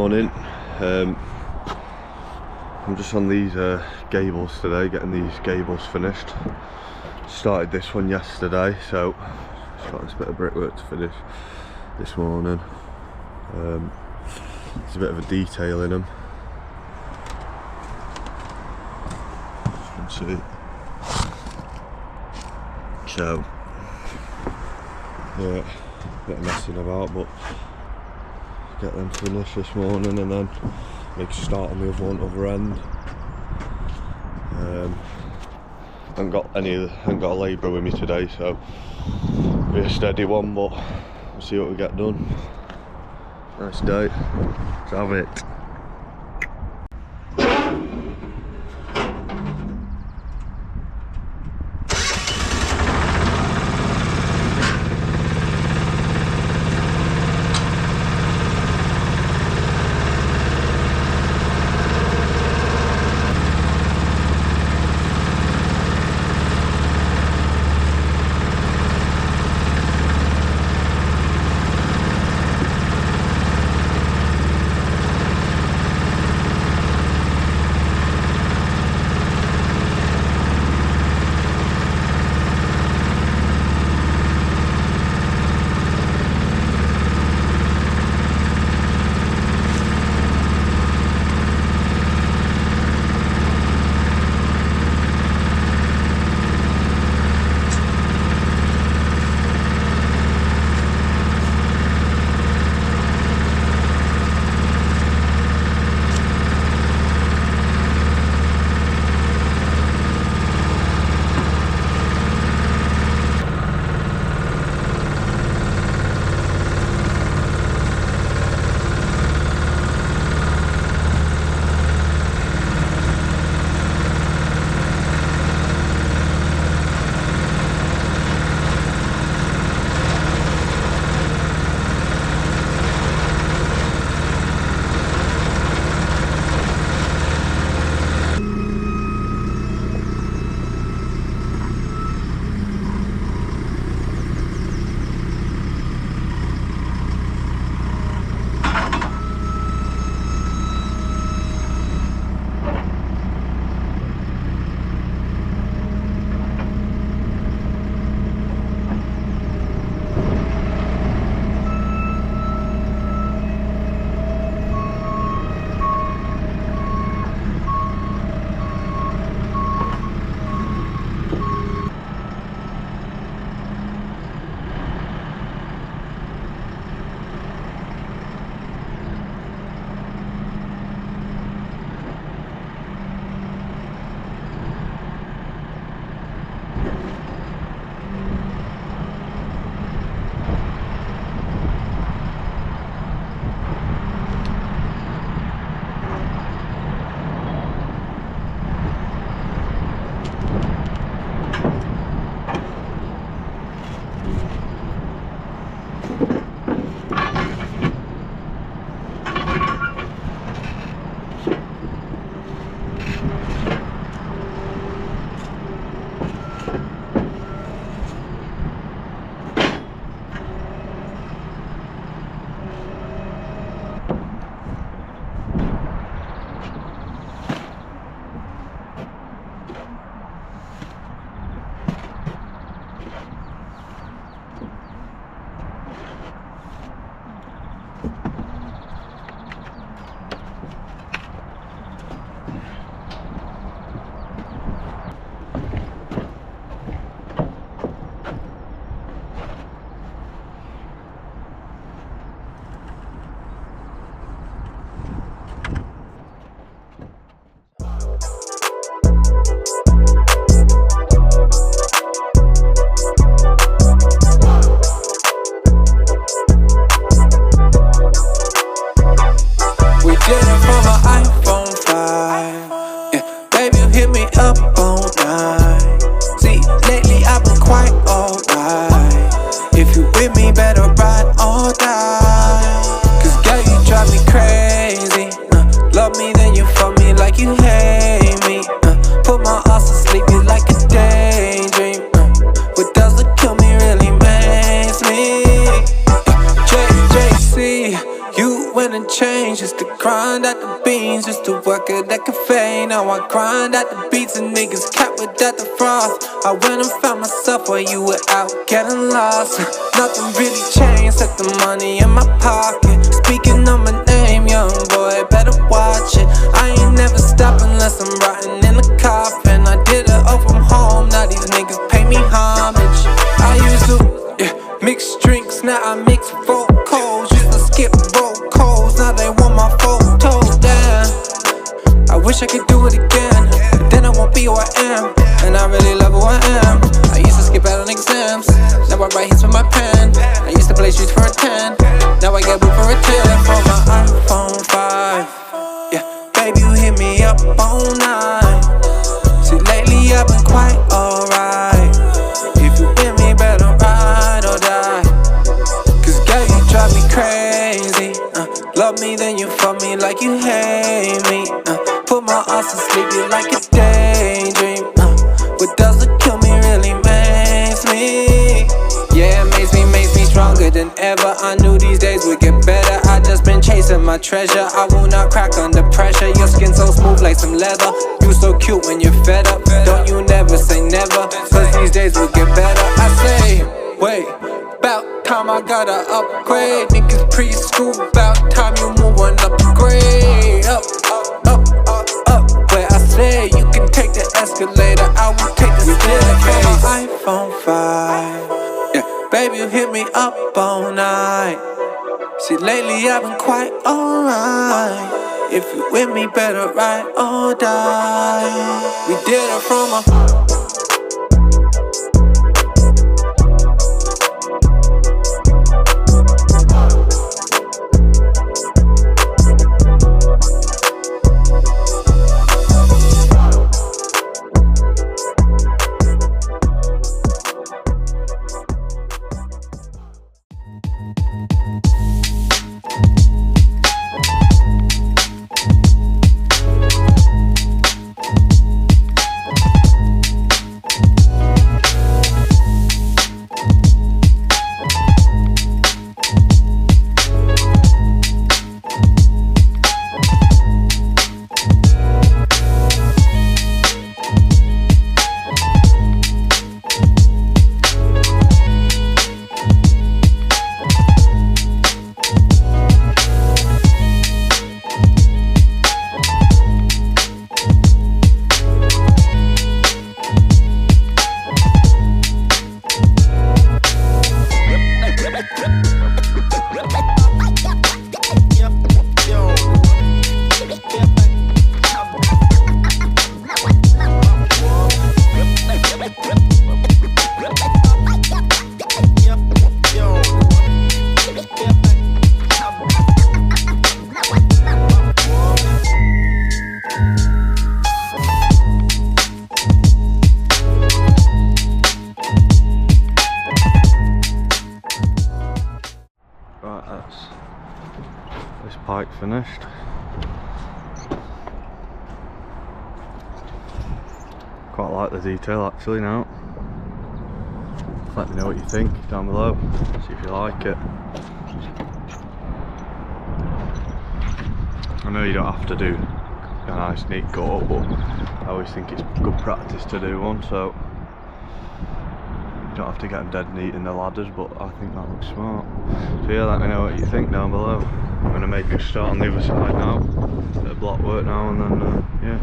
morning. I'm just on these gables today, getting these gables finished. Started this one yesterday, so just got this bit of brickwork to finish this morning. There's a bit of a detail in them. As you can see. So yeah, a bit of messing about, but get them finished this morning and then make a start on the other end. I haven't got a labourer with me today, so it'll be a steady one, but we'll see what we get done. Nice day. Let's have it. beans just to work at that cafe. Now I grind at the beats and niggas cap without the frost. I went and found myself while you were out getting lost. Nothing really changed, set the money in my pocket. Speaking of my name, young boy, better watch it. I ain't never stop unless I'm rotting in the coffin. I did it all from home, now these niggas pay me homage. I used to mix drinks, now I mix vocals. Used to skip vocals, now they want my photos. Damn, I wish I could do it again, but then I won't be who I am. And I really love who I am. I used to skip out on exams, now I write hits with my pen. I used to play streets for a 10, now I get booked for a 10. From my iPhone 5, yeah, baby you hit me up all night. See lately I've been quite alright. If you with me better ride or die. Cause girl you drive me crazy. Love me then you fuck me like you hate me. Put my ass to sleep you like a daydream. What doesn't kill me really makes me. Yeah, it makes me stronger than ever. I knew these days would get better. I just been chasing my treasure. I will not crack under pressure. Your skin so smooth like some leather. You so cute when you're fed up. Don't you never say never, cause these days will get better. I say, wait, about time I gotta upgrade. Niggas preschool, about time you move on up the grade. Up, where I say you can take the escalator, I will take the staircase. My iPhone 5, yeah, baby you hit me up all night. See lately I've been quite alright. If you with me better ride or die. We did it from a this pike finished. Quite like the detail actually now. Let me know what you think down below, see if you like it. I know you don't have to do a nice neat cut, but I always think it's good practice to do one, so you don't have to get them dead neat in the ladders, but I think that looks smart. So yeah, let me know what you think down below. I'm going to make a start on the other side now, bit of block work now, and then yeah.